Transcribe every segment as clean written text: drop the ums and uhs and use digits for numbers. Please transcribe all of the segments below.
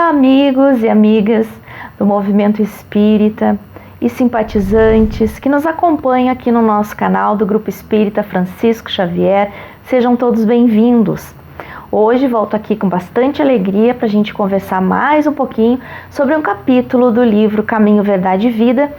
amigos e amigas do Movimento Espírita e simpatizantes que nos acompanham aqui no nosso canal do Grupo Espírita Francisco Xavier. Sejam todos bem-vindos. Hoje volto aqui com bastante alegria para a gente conversar mais um pouquinho sobre um capítulo do livro Caminho, Verdade e Vida,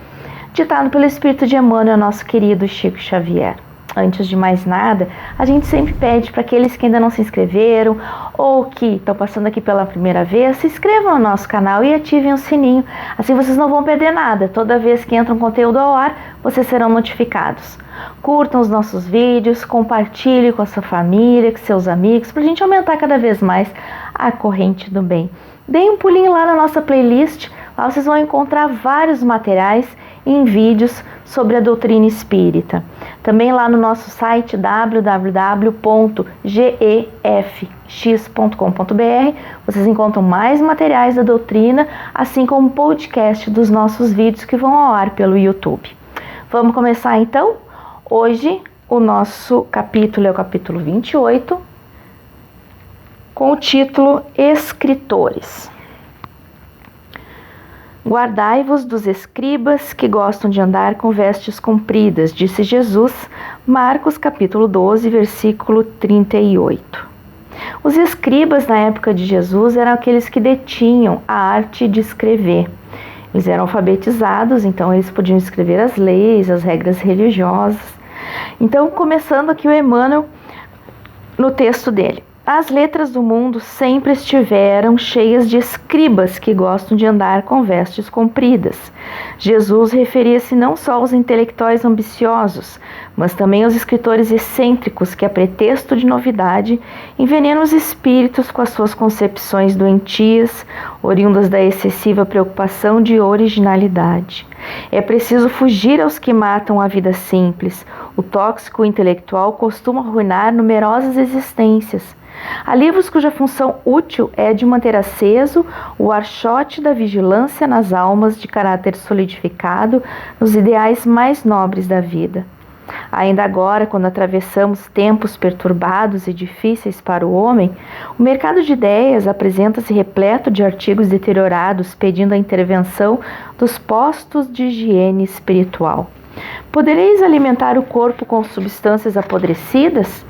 ditado pelo Espírito de Emmanuel, nosso querido Chico Xavier. Antes de mais nada, a gente sempre pede para aqueles que ainda não se inscreveram ou que estão passando aqui pela primeira vez, se inscrevam no nosso canal e ativem o sininho. Assim vocês não vão perder nada. Toda vez que entra um conteúdo ao ar, vocês serão notificados. Curtam os nossos vídeos, compartilhem com a sua família, com seus amigos, para a gente aumentar cada vez mais a corrente do bem. Deem um pulinho lá na nossa playlist, lá vocês vão encontrar vários materiais em vídeos sobre a doutrina espírita. Também lá no nosso site www.gefx.com.br vocês encontram mais materiais da doutrina, assim como podcast dos nossos vídeos que vão ao ar pelo YouTube. Vamos começar então? Hoje o nosso capítulo é o capítulo 28, com o título Escritores. Guardai-vos dos escribas que gostam de andar com vestes compridas, disse Jesus, Marcos capítulo 12, versículo 38. Os escribas na época de Jesus eram aqueles que detinham a arte de escrever. Eles eram alfabetizados, então eles podiam escrever as leis, as regras religiosas. Então, começando aqui o Emmanuel no texto dele. As letras do mundo sempre estiveram cheias de escribas que gostam de andar com vestes compridas. Jesus referia-se não só aos intelectuais ambiciosos, mas também aos escritores excêntricos que, a pretexto de novidade, envenenam os espíritos com as suas concepções doentias, oriundas da excessiva preocupação de originalidade. É preciso fugir aos que matam a vida simples. O tóxico intelectual costuma arruinar numerosas existências. Há livros cuja função útil é de manter aceso o archote da vigilância nas almas de caráter solidificado nos ideais mais nobres da vida. Ainda agora, quando atravessamos tempos perturbados e difíceis para o homem, o mercado de ideias apresenta-se repleto de artigos deteriorados pedindo a intervenção dos postos de higiene espiritual. Podereis alimentar o corpo com substâncias apodrecidas?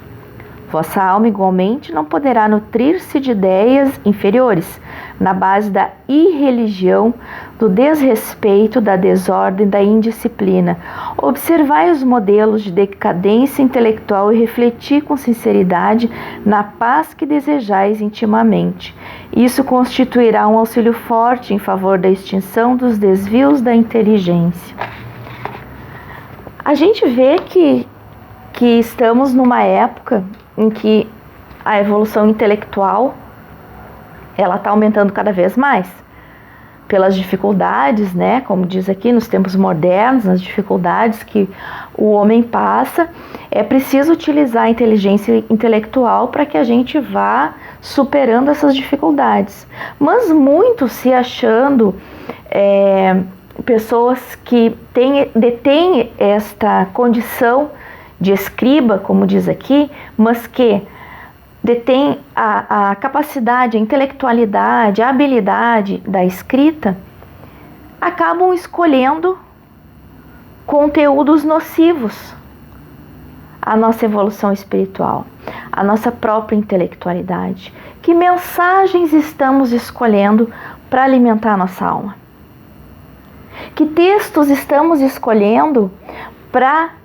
Vossa alma igualmente não poderá nutrir-se de ideias inferiores, na base da irreligião, do desrespeito, da desordem, da indisciplina. Observai os modelos de decadência intelectual e refleti com sinceridade na paz que desejais intimamente. Isso constituirá um auxílio forte em favor da extinção dos desvios da inteligência. A gente vê que estamos numa época em que a evolução intelectual ela está aumentando cada vez mais pelas dificuldades, né? Como diz aqui, nos tempos modernos, as dificuldades que o homem passa, é preciso utilizar a inteligência intelectual para que a gente vá superando essas dificuldades. Mas muitos se achando pessoas que detêm esta condição de escriba, como diz aqui, mas que detém a capacidade, a intelectualidade, a habilidade da escrita, acabam escolhendo conteúdos nocivos à nossa evolução espiritual, à nossa própria intelectualidade. Que mensagens estamos escolhendo para alimentar a nossa alma? Que textos estamos escolhendo para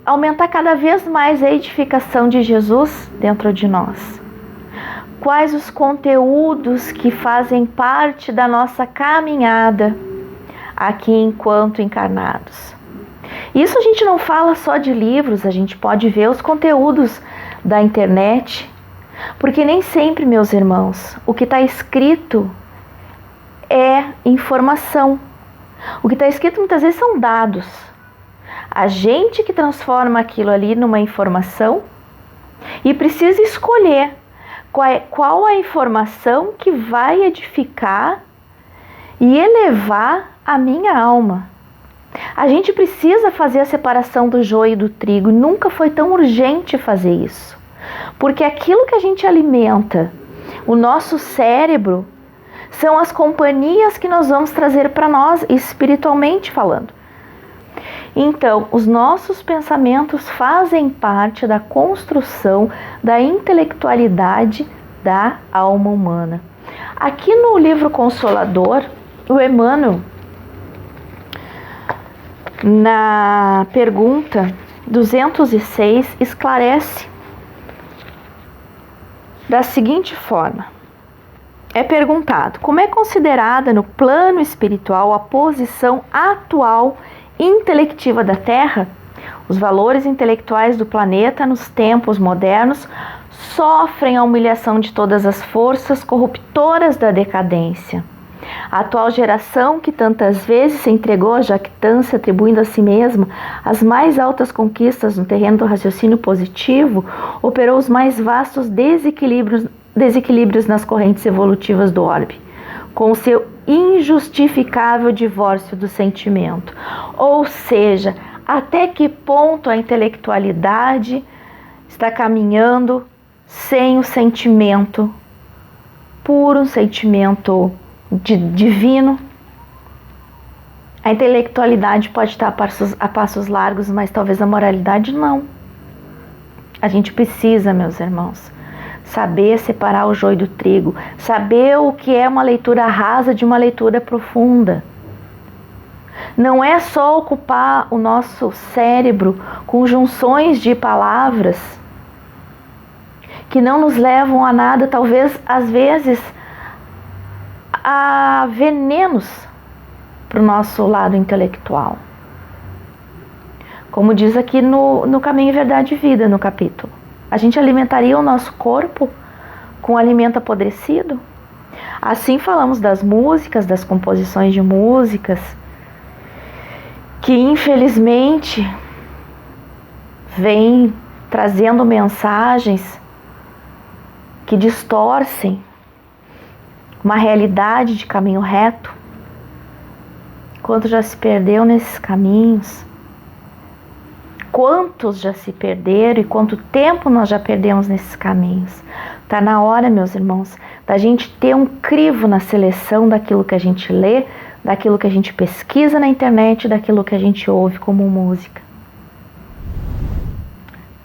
aumentar cada vez mais a edificação de Jesus dentro de nós? Quais os conteúdos que fazem parte da nossa caminhada aqui enquanto encarnados? Isso a gente não fala só de livros, a gente pode ver os conteúdos da internet, porque nem sempre, meus irmãos, o que está escrito é informação. O que está escrito muitas vezes são dados. A gente que transforma aquilo ali numa informação e precisa escolher qual a informação que vai edificar e elevar a minha alma. A gente precisa fazer a separação do joio e do trigo. Nunca foi tão urgente fazer isso. Porque aquilo que a gente alimenta, o nosso cérebro, São as companhias que nós vamos trazer para nós, espiritualmente falando. Então, os nossos pensamentos fazem parte da construção da intelectualidade da alma humana. Aqui no livro Consolador, o Emmanuel, na pergunta 206, esclarece da seguinte forma. É perguntado: como é considerada no plano espiritual a posição atual intelectiva da Terra? Os valores intelectuais do planeta nos tempos modernos sofrem a humilhação de todas as forças corruptoras da decadência. A atual geração, que tantas vezes se entregou à jactância, atribuindo a si mesma as mais altas conquistas no terreno do raciocínio positivo, operou os mais vastos desequilíbrios nas correntes evolutivas do orbe, com o seu injustificável divórcio do sentimento. Ou seja, até que ponto a intelectualidade está caminhando sem o sentimento puro, um sentimento divino. A intelectualidade pode estar a passos largos, mas talvez a moralidade não. A gente precisa, meus irmãos, saber separar o joio do trigo, saber o que é uma leitura rasa de uma leitura profunda. Não é só ocupar o nosso cérebro com junções de palavras que não nos levam a nada, talvez às vezes a venenos para o nosso lado intelectual. Como diz aqui no Caminho, Verdade e Vida, no capítulo. A gente alimentaria o nosso corpo com alimento apodrecido? Assim falamos das músicas, das composições de músicas, que infelizmente vêm trazendo mensagens que distorcem uma realidade de caminho reto. Quanto já se perdeu nesses caminhos? Quantos já se perderam e quanto tempo nós já perdemos nesses caminhos? Está na hora, meus irmãos, da gente ter um crivo na seleção daquilo que a gente lê, daquilo que a gente pesquisa na internet, daquilo que a gente ouve como música.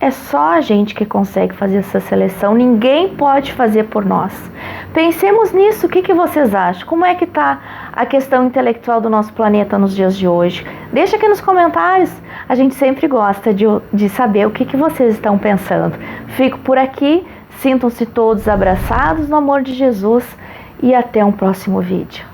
É só a gente que consegue fazer essa seleção, ninguém pode fazer por nós. Pensemos nisso, o que vocês acham? Como é que está a questão intelectual do nosso planeta nos dias de hoje? Deixa aqui nos comentários, a gente sempre gosta de saber o que vocês estão pensando. Fico por aqui, sintam-se todos abraçados no amor de Jesus e até um próximo vídeo.